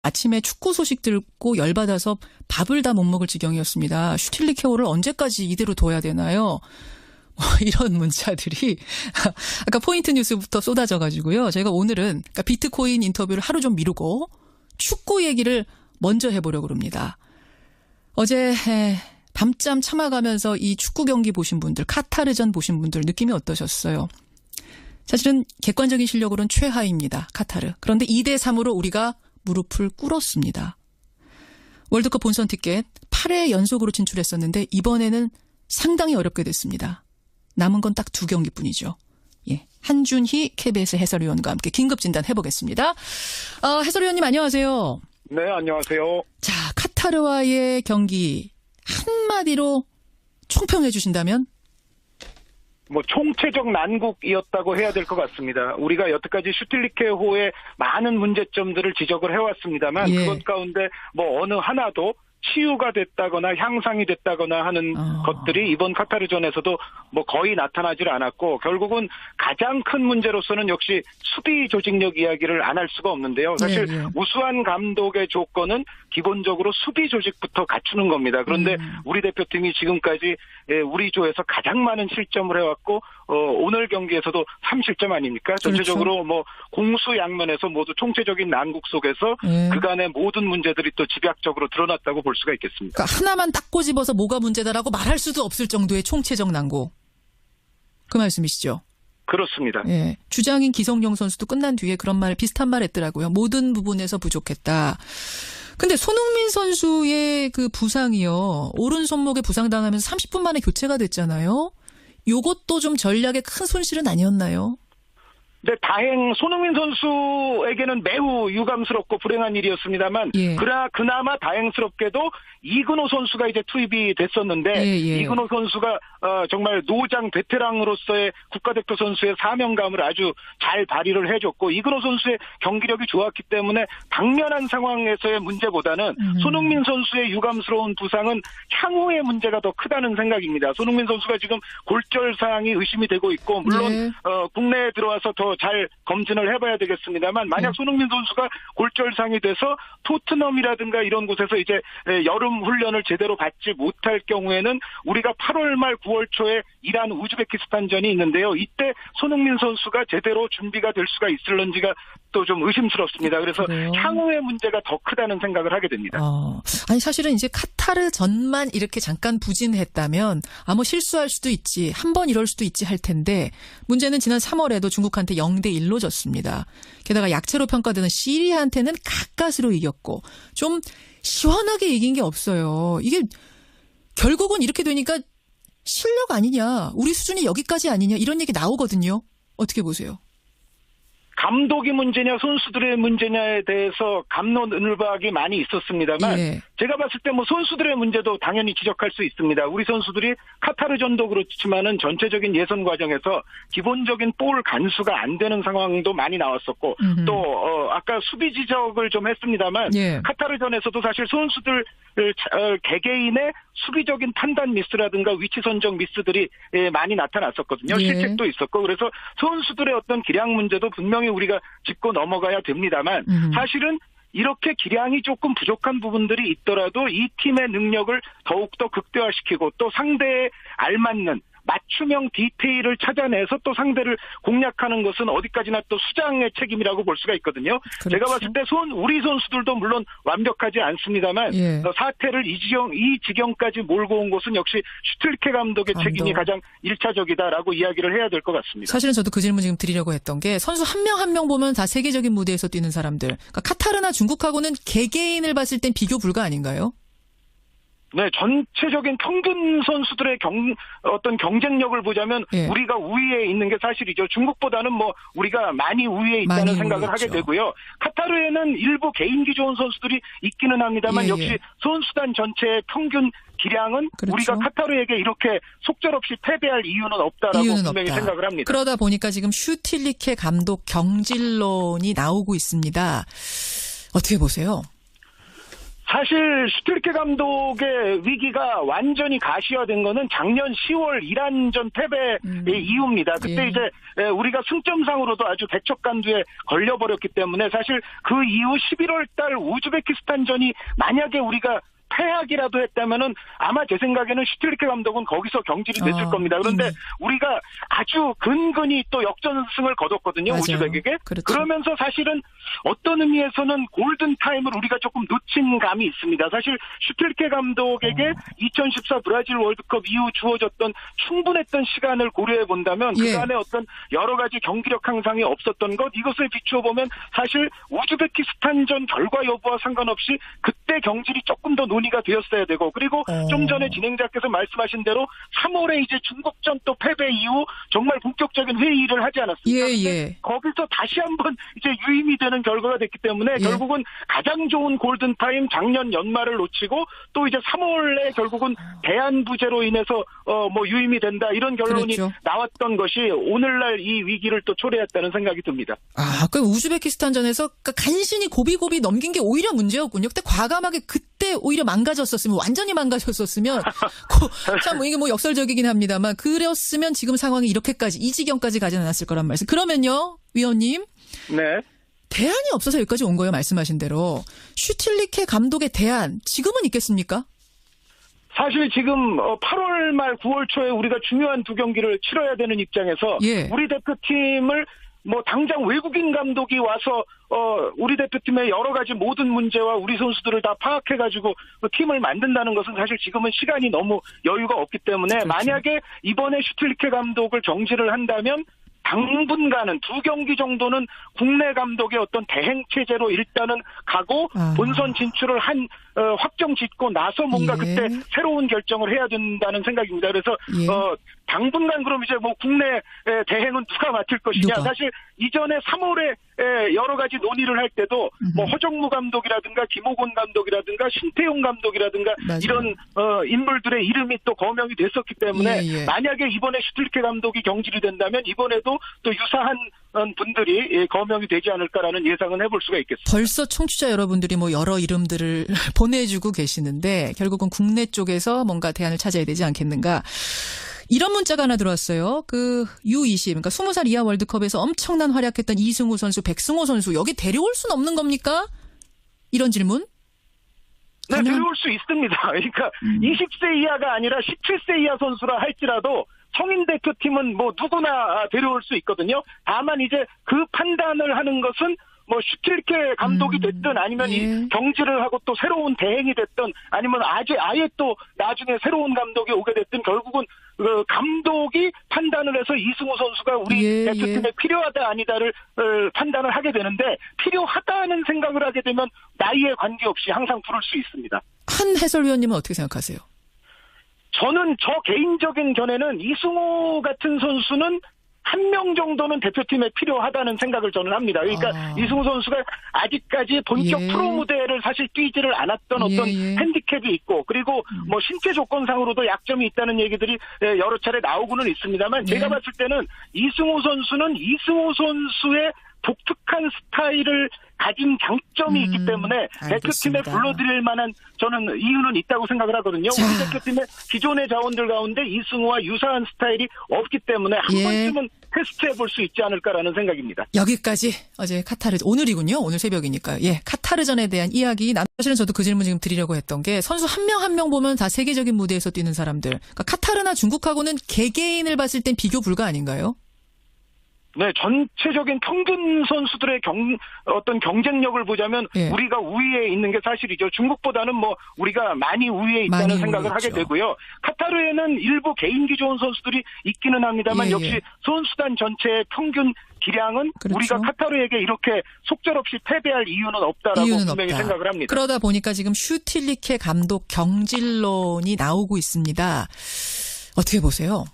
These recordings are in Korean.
아침에 축구 소식 듣고 열받아서 밥을 다 못 먹을 지경이었습니다. 슈틸리케호를 언제까지 이대로 둬야 되나요? 이런 문자들이 아까 포인트 뉴스부터 쏟아져가지고요. 저희가 오늘은 그러니까 비트코인 인터뷰를 하루 좀 미루고 축구 얘기를 먼저 해보려고 합니다. 어제 밤잠 참아가면서 이 축구 경기 보신 분들, 카타르전 보신 분들 느낌이 어떠셨어요? 사실은 객관적인 실력으로는 최하입니다. 카타르. 그런데 2대3으로 우리가 무릎을 꿇었습니다. 월드컵 본선 티켓 8회 연속으로 진출했었는데 이번에는 상당히 어렵게 됐습니다. 남은 건 딱 2경기뿐이죠. 예, 한준희 KBS 해설위원과 함께 긴급 진단 해보겠습니다. 해설위원님 안녕하세요. 네, 안녕하세요. 자, 카타르와의 경기 한마디로 총평해 주신다면? 총체적 난국이었다고 해야 될 것 같습니다. 우리가 여태까지 슈틸리케호의 많은 문제점들을 지적을 해왔습니다만 그것 가운데 어느 하나도 치유가 됐다거나 향상이 됐다거나 하는 것들이 이번 카타르전에서도 거의 나타나질 않았고 결국은 가장 큰 문제로서는 역시 수비 조직력 이야기를 안 할 수가 없는데요. 사실 우수한 감독의 조건은 기본적으로 수비 조직부터 갖추는 겁니다. 그런데 우리 대표팀이 지금까지 우리 조에서 가장 많은 실점을 해왔고 오늘 경기에서도 3실점 아닙니까? 전체적으로 공수 양면에서 모두 총체적인 난국 속에서 그간의 모든 문제들이 또 집약적으로 드러났다고 볼 수가 있겠습니다. 그러니까 하나만 딱 꼬집어서 뭐가 문제다라고 말할 수도 없을 정도의 총체적 난국. 그 말씀이시죠? 그렇습니다. 예, 주장인 기성용 선수도 끝난 뒤에 그런 비슷한 말 했더라고요. 모든 부분에서 부족했다. 근데 손흥민 선수의 그 부상이요. 오른 손목에 부상당하면서 30분 만에 교체가 됐잖아요. 요것도 좀 전략의 큰 손실은 아니었나요? 네, 손흥민 선수에게는 매우 유감스럽고 불행한 일이었습니다만, 그나마 다행스럽게도 이근호 선수가 이제 투입이 됐었는데, 이근호 선수가 정말 노장 베테랑으로서의 국가대표 선수의 사명감을 아주 잘 발휘를 해줬고, 이근호 선수의 경기력이 좋았기 때문에 당면한 상황에서의 문제보다는 손흥민 선수의 유감스러운 부상은 향후의 문제가 더 크다는 생각입니다. 손흥민 선수가 지금 골절 사항이 의심이 되고 있고, 물론 국내에 들어와서 더 잘 검진을 해봐야 되겠습니다만 만약 손흥민 선수가 골절상이 돼서 토트넘이라든가 이런 곳에서 이제 여름 훈련을 제대로 받지 못할 경우에는 우리가 8월 말 9월 초에 이란 우즈베키스탄전이 있는데요. 이때 손흥민 선수가 제대로 준비가 될 수가 있을런지가 또 좀 의심스럽습니다. 그래서 향후의 문제가 더 크다는 생각을 하게 됩니다. 아니 사실은 이제 카타르 전만 이렇게 잠깐 부진했다면 실수할 수도 있지, 한 번 이럴 수도 있지 할 텐데 문제는 지난 3월에도 중국한테 0대1로 졌습니다. 게다가 약체로 평가되는 시리아한테는 가까스로 이겼고 좀 시원하게 이긴 게 없어요. 이게 결국은 이렇게 되니까 실력 아니냐, 우리 수준이 여기까지 아니냐 이런 얘기 나오거든요. 어떻게 보세요? 감독이 문제냐 선수들의 문제냐에 대해서 갑론을박이 많이 있었습니다만 제가 봤을 때 선수들의 문제도 당연히 지적할 수 있습니다. 우리 선수들이 카타르전도 그렇지만은 전체적인 예선 과정에서 기본적인 볼 간수가 안 되는 상황도 많이 나왔었고 또 아까 수비 지적을 좀 했습니다만 카타르전에서도 사실 선수들 개개인의 수비적인 판단 미스라든가 위치 선정 미스들이 많이 나타났었거든요. 실책도 있었고 그래서 선수들의 어떤 기량 문제도 분명히 우리가 짚고 넘어가야 됩니다만 사실은 이렇게 기량이 조금 부족한 부분들이 있더라도 이 팀의 능력을 더욱더 극대화시키고 또 상대에 알맞는 맞춤형 디테일을 찾아내서 또 상대를 공략하는 것은 어디까지나 또 수장의 책임이라고 볼 수가 있거든요. 그렇죠. 제가 봤을 때 우리 선수들도 물론 완벽하지 않습니다만 사태를 이 지경까지 몰고 온 것은 역시 슈틸케 감독의 책임이 가장 1차적이다라고 이야기를 해야 될 것 같습니다. 사실은 저도 그 질문 지금 드리려고 했던 게 선수 한 명 한 명 보면 다 세계적인 무대에서 뛰는 사람들. 그러니까 카타르나 중국하고는 개개인을 봤을 땐 비교 불가 아닌가요? 네, 전체적인 평균 선수들의 어떤 경쟁력을 보자면 우리가 우위에 있는 게 사실이죠. 중국보다는 우리가 많이 우위에 있다는 생각을 하게 되고요. 카타르에는 일부 개인기 좋은 선수들이 있기는 합니다만 역시 선수단 전체의 평균 기량은 우리가 카타르에게 이렇게 속절없이 패배할 이유는 없다라고 분명히 생각을 합니다. 그러다 보니까 지금 슈틸리케 감독 경질론이 나오고 있습니다. 어떻게 보세요? 사실 슈틸케 감독의 위기가 완전히 가시화된 거는 작년 10월 이란전 패배의 이후입니다. 그때 예. 이제 우리가 승점상으로도 아주 대척간두에 걸려버렸기 때문에 사실 그 이후 11월 달 우즈베키스탄전이 만약에 우리가 패하기라도 했다면은 아마 제 생각에는 슈틸케 감독은 거기서 경질이 됐을 겁니다. 그런데 우리가 아주 근근히 또 역전승을 거뒀거든요. 맞아요. 우즈벡에게. 그렇죠. 그러면서 사실은 어떤 의미에서는 골든타임을 우리가 조금 놓친 감이 있습니다. 사실 슈틸케 감독에게 2014 브라질 월드컵 이후 주어졌던 충분했던 시간을 고려해 본다면 예. 그간의 어떤 여러 가지 경기력 향상이 없었던 것, 이것을 비추어 보면 사실 우즈베키스탄전 결과 여부와 상관없이 그때 경질이 조금 더 논의가 되었어야 되고, 그리고 좀 전에 진행자께서 말씀하신 대로 3월에 이제 중국전 또 패배 이후 정말 본격적인 회의를 하지 않았습니까? 예. 거기서 다시 한번 이제 유임이 되는 결과가 됐기 때문에 예. 결국은 가장 좋은 골든타임 작년 연말을 놓치고 또 이제 3월에 결국은 대안부재로 인해서 뭐 유임이 된다 이런 결론이 그렇죠. 나왔던 것이 오늘날 이 위기를 또 초래했다는 생각이 듭니다. 그 우즈베키스탄전에서 간신히 고비고비 넘긴 게 오히려 문제였군요. 그때 과감하게 그때 오히려 망가졌었으면, 완전히 망가졌었으면 참 이게 뭐 역설적이긴 합니다만, 그랬으면 지금 상황이 이렇게까지 이 지경까지 가지 않았을 거란 말씀. 그러면요, 위원님. 네. 대안이 없어서 여기까지 온 거예요, 말씀하신 대로. 슈틸리케 감독의 대안, 지금은 있겠습니까? 사실 지금 8월 말 9월 초에 우리가 중요한 두 경기를 치러야 되는 입장에서 예. 우리 대표팀을 뭐 당장 외국인 감독이 와서 우리 대표팀의 여러 가지 모든 문제와 우리 선수들을 다 파악해가지고 팀을 만든다는 것은 사실 지금은 시간이 너무 여유가 없기 때문에 그렇죠. 만약에 이번에 슈틸케 감독을 정지를 한다면 당분간은 두 경기 정도는 국내 감독의 어떤 대행 체제로 일단은 가고 본선 진출을 한 확정 짓고 나서 뭔가 예. 그때 새로운 결정을 해야 된다는 생각입니다. 그래서 예. 당분간 그럼 이제 뭐 국내 대행은 누가 맡을 것이냐. 누가? 사실 이전에 3월에 여러 가지 논의를 할 때도 뭐 허정무 감독이라든가 김호곤 감독이라든가 신태용 감독이라든가 맞아요. 이런 인물들의 이름이 또 거명이 됐었기 때문에 예. 만약에 이번에 슈틸케 감독이 경질이 된다면 이번에도 또 유사한 분들이 거명이 되지 않을까라는 예상은 해볼 수가 있겠습니다. 벌써 청취자 여러분들이 뭐 여러 이름들을 보내주고 계시는데 결국은 국내 쪽에서 뭔가 대안을 찾아야 되지 않겠는가. 이런 문자가 하나 들어왔어요. 그 U20, 그러니까 20살 이하 월드컵에서 엄청난 활약했던 이승우 선수, 백승호 선수 여기 데려올 수는 없는 겁니까? 이런 질문? 네, 데려올 수 있습니다. 그러니까 20세 이하가 아니라 17세 이하 선수라 할지라도 성인 대표팀은 뭐 누구나 데려올 수 있거든요. 다만 이제 그 판단을 하는 것은 뭐 슈틸케 감독이 됐든 아니면 예. 이 경질을 하고 또 새로운 대행이 됐든 아니면 아예 또 나중에 새로운 감독이 오게 됐든 결국은 그 감독이 판단을 해서 이승우 선수가 우리 대표팀에 필요하다 아니다를 판단을 하게 되는데, 필요하다는 생각을 하게 되면 나이에 관계없이 항상 부를 수 있습니다. 한 해설위원님은 어떻게 생각하세요? 저는 저 개인적인 견해는 이승우 같은 선수는 한 명 정도는 대표팀에 필요하다는 생각을 저는 합니다. 그러니까 이승우 선수가 아직까지 본격 프로 무대를 사실 뛰지를 않았던 어떤 핸디캡이 있고, 그리고 뭐 신체 조건상으로도 약점이 있다는 얘기들이 여러 차례 나오고는 있습니다만 제가 봤을 때는 이승우 선수는 이승우 선수의 독특한 스타일을 가진 장점이 있기 때문에 알겠습니다. 대표팀에 불러들일 만한 저는 이유는 있다고 생각을 하거든요. 우리 대표팀의 기존의 자원들 가운데 이승우와 유사한 스타일이 없기 때문에 한 번쯤은 테스트해 볼 수 있지 않을까라는 생각입니다. 여기까지 어제 카타르, 오늘이군요. 오늘 새벽이니까요. 예, 카타르전에 대한 이야기. 사실은 저도 그 질문 지금 드리려고 했던 게, 선수 한 명 한 명 보면 다 세계적인 무대에서 뛰는 사람들. 그러니까 카타르나 중국하고는 개개인을 봤을 땐 비교 불가 아닌가요? 네, 전체적인 평균 선수들의 어떤 경쟁력을 보자면 우리가 우위에 있는 게 사실이죠. 중국보다는 뭐 우리가 많이 우위에 있다는 생각을 하게 되고요. 카타르에는 일부 개인기 좋은 선수들이 있기는 합니다만 역시 선수단 전체의 평균 기량은 우리가 카타르에게 이렇게 속절없이 패배할 이유는 없다라고 분명히 생각을 합니다. 그러다 보니까 지금 슈틸리케 감독 경질론이 나오고 있습니다. 어떻게 보세요?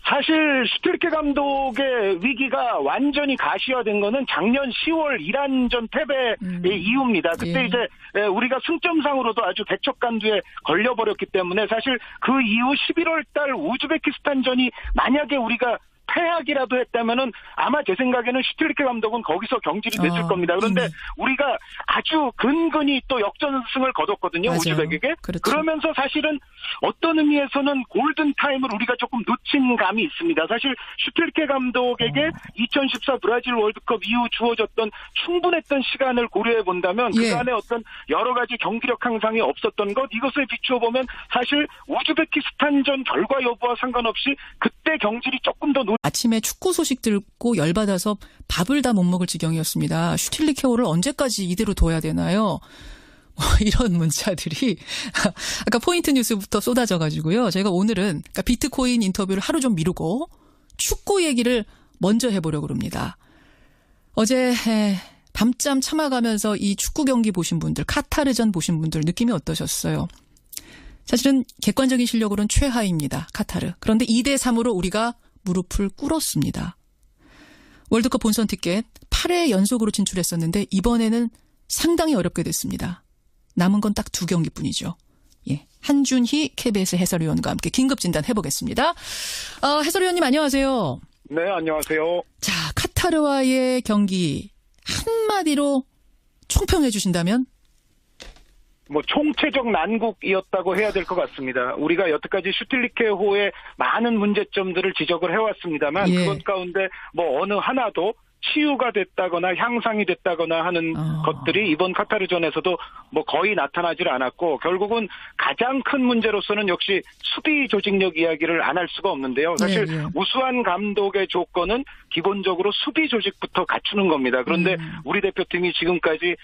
사실 슈틸케 감독의 위기가 완전히 가시화된 거는 작년 10월 이란전 패배의 이후입니다. 그때 이제 우리가 승점상으로도 아주 대척간두에 걸려버렸기 때문에 사실 그 이후 11월 달 우즈베키스탄전이 만약에 우리가 패악이라도 했다면은 아마 제 생각에는 슈틸리케 감독은 거기서 경질이 됐을 겁니다. 그런데 우리가 아주 근근히 또 역전승을 거뒀거든요. 맞아요. 우즈벡에게. 그렇죠. 그러면서 사실은 어떤 의미에서는 골든타임을 우리가 조금 놓친 감이 있습니다. 사실 슈틸리케 감독에게 2014 브라질 월드컵 이후 주어졌던 충분했던 시간을 고려해 본다면 그간의 어떤 여러 가지 경기력 향상이 없었던 것, 이것을 비추어 보면 사실 우즈베키스탄전 결과 여부와 상관없이 그때 경질이 조금 더 아침에 축구 소식 듣고 열받아서 밥을 다 못 먹을 지경이었습니다. 슈틸리케오를 언제까지 이대로 둬야 되나요? 이런 문자들이 아까 포인트 뉴스부터 쏟아져가지고요. 저희가 오늘은 그러니까 비트코인 인터뷰를 하루 좀 미루고 축구 얘기를 먼저 해보려고 합니다. 어제 밤잠 참아가면서 이 축구 경기 보신 분들, 카타르전 보신 분들 느낌이 어떠셨어요? 사실은 객관적인 실력으로는 최하입니다. 카타르. 그런데 2대3으로 우리가 무릎을 꿇었습니다. 월드컵 본선 티켓 8회 연속으로 진출했었는데 이번에는 상당히 어렵게 됐습니다. 남은 건 딱 2경기뿐이죠. 예, 한준희 KBS 해설위원과 함께 긴급 진단 해보겠습니다. 해설위원님 안녕하세요. 네, 안녕하세요. 자, 카타르와의 경기 한마디로 총평해 주신다면? 총체적 난국이었다고 해야 될 것 같습니다. 우리가 여태까지 슈틸리케호의 많은 문제점들을 지적을 해왔습니다만 그것 가운데 어느 하나도 치유가 됐다거나 향상이 됐다거나 하는 것들이 이번 카타르전에서도 거의 나타나질 않았고 결국은 가장 큰 문제로서는 역시 수비 조직력 이야기를 안 할 수가 없는데요. 사실 우수한 감독의 조건은 기본적으로 수비 조직부터 갖추는 겁니다. 그런데 우리 대표팀이 지금까지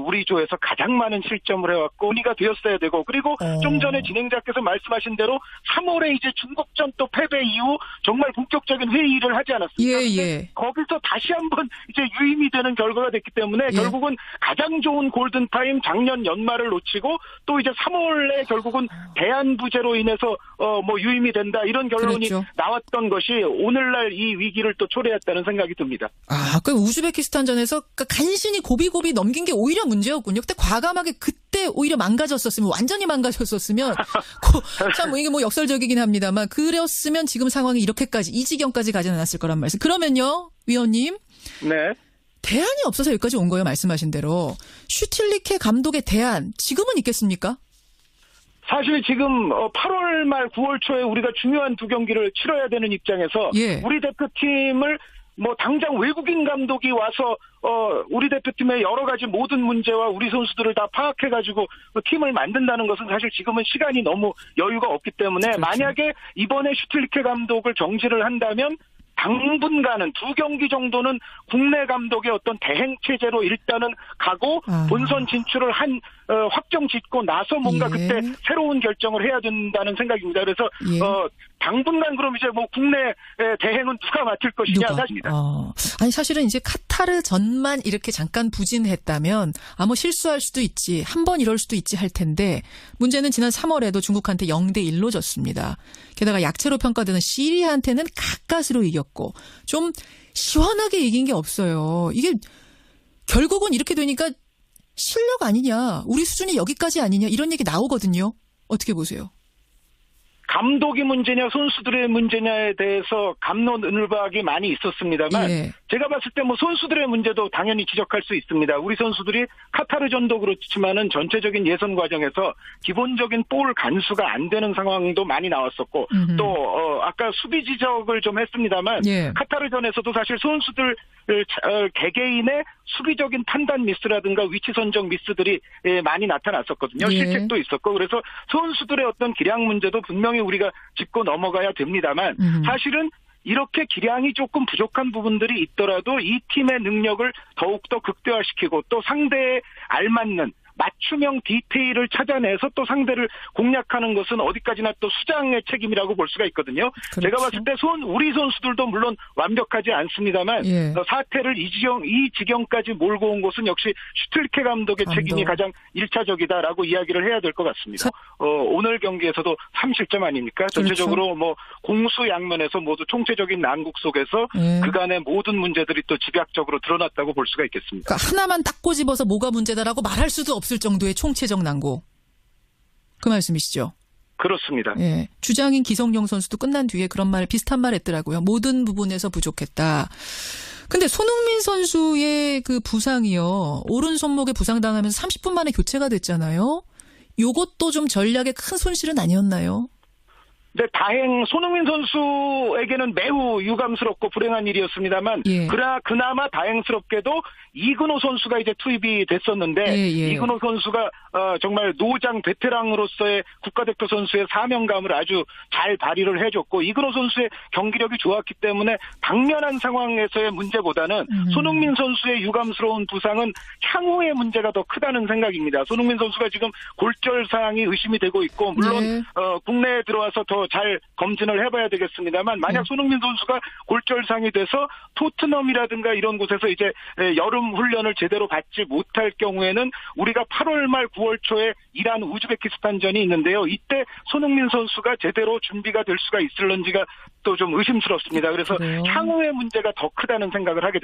우리 조에서 가장 많은 실점을 해왔고 우리가 되었어야 되고 그리고 좀 전에 진행자께서 말씀하신 대로 3월에 이제 중국전 또 패배 이후 정말 본격적인 회의를 하지 않았습니까? 거기서 다시 한번 이제 유임이 되는 결과가 됐기 때문에 결국은 가장 좋은 골든타임 작년 연말을 놓치고 또 이제 3월에 결국은 대안부재로 인해서 유임이 된다 이런 결론이 나왔던 것이 오늘날 이 위기를 또 초래했다는 생각이 듭니다. 그 우즈베키스탄전에서 간신히 고비고비 넘긴 게 오히려 문제였군요. 그때 과감하게 그때 오히려 망가졌었으면 완전히 망가졌었으면 참 이게 역설적이긴 합니다만 그랬으면 지금 상황이 이렇게까지 이 지경까지 가지 않았을 거란 말씀. 그러면요, 위원님. 네. 대안이 없어서 여기까지 온 거예요. 말씀하신 대로. 슈틸리케 감독의 대안 지금은 있겠습니까? 사실 지금 8월 말 9월 초에 우리가 중요한 2경기를 치러야 되는 입장에서 우리 대표팀을 당장 외국인 감독이 와서 우리 대표팀의 여러 가지 모든 문제와 우리 선수들을 다 파악해가지고 팀을 만든다는 것은 사실 지금은 시간이 너무 여유가 없기 때문에 만약에 이번에 슈틸리케 감독을 정지를 한다면 당분간은 2경기 정도는 국내 감독의 어떤 대행 체제로 일단은 가고 본선 진출을 확정 짓고 나서 뭔가 그때 새로운 결정을 해야 된다는 생각입니다. 그래서 당분간 그럼 이제 국내 대행은 누가 맡을 것이냐 사실입니다. 아니 사실은 이제 카타르 전만 이렇게 잠깐 부진했다면 실수할 수도 있지 한 번 이럴 수도 있지 할 텐데 문제는 지난 3월에도 중국한테 0대1로 졌습니다. 게다가 약체로 평가되는 시리아한테는 가까스로 이겼고 좀 시원하게 이긴 게 없어요. 이게 결국은 이렇게 되니까 실력 아니냐, 우리 수준이 여기까지 아니냐 이런 얘기 나오거든요. 어떻게 보세요? 감독이 문제냐 선수들의 문제냐에 대해서 갑론을박이 많이 있었습니다만 제가 봤을 때 선수들의 문제도 당연히 지적할 수 있습니다. 우리 선수들이 카타르전도 그렇지만은 전체적인 예선 과정에서 기본적인 볼 간수가 안 되는 상황도 많이 나왔었고 또 아까 수비 지적을 좀 했습니다만 카타르전에서도 사실 선수들 개개인의 수비적인 판단 미스라든가 위치 선정 미스들이 많이 나타났었거든요. 실책도 있었고 그래서 선수들의 어떤 기량 문제도 분명히 우리가 짚고 넘어가야 됩니다만 사실은 이렇게 기량이 조금 부족한 부분들이 있더라도 이 팀의 능력을 더욱더 극대화시키고 또 상대에 알맞는 맞춤형 디테일을 찾아내서 또 상대를 공략하는 것은 어디까지나 또 수장의 책임이라고 볼 수가 있거든요. 제가 봤을 때 우리 선수들도 물론 완벽하지 않습니다만 사태를 이 지경까지 몰고 온 것은 역시 슈틸리케 감독의 책임이 가장 1차적이다라고 이야기를 해야 될 것 같습니다. 오늘 경기에서도 3실점 아닙니까? 전체적으로 공수 양면에서 모두 총체적인 난국 속에서 그간의 모든 문제들이 또 집약적으로 드러났다고 볼 수가 있겠습니다. 그러니까 하나만 딱 꼬집어서 뭐가 문제다라고 말할 수도 없을 정도의 총체적 난국. 그 말씀이시죠? 그렇습니다. 예. 주장인 기성용 선수도 끝난 뒤에 그런 말, 비슷한 말 했더라고요. 모든 부분에서 부족했다. 근데 손흥민 선수의 그 부상이요. 오른 손목에 부상당하면서 30분 만에 교체가 됐잖아요. 요것도 좀 전략의 큰 손실은 아니었나요? 네, 손흥민 선수에게는 매우 유감스럽고 불행한 일이었습니다만, 예. 그나마 다행스럽게도 이근호 선수가 이제 투입이 됐었는데, 예. 이근호 선수가 정말 노장 베테랑으로서의 국가대표 선수의 사명감을 아주 잘 발휘를 해줬고, 이근호 선수의 경기력이 좋았기 때문에 당면한 상황에서의 문제보다는 손흥민 선수의 유감스러운 부상은 향후의 문제가 더 크다는 생각입니다. 손흥민 선수가 지금 골절 사항이 의심이 되고 있고, 물론 네. 국내에 들어와서 더 잘 검진을 해봐야 되겠습니다만, 만약 손흥민 선수가 골절상이 돼서 토트넘이라든가 이런 곳에서 이제 여름 훈련을 제대로 받지 못할 경우에는 우리가 8월 말 9월 초에 이란 우즈베키스탄전이 있는데요. 이때 손흥민 선수가 제대로 준비가 될 수가 있을런지가 또 좀 의심스럽습니다. 그래서 그래요? 향후의 문제가 더 크다는 생각을 하게 됩니다.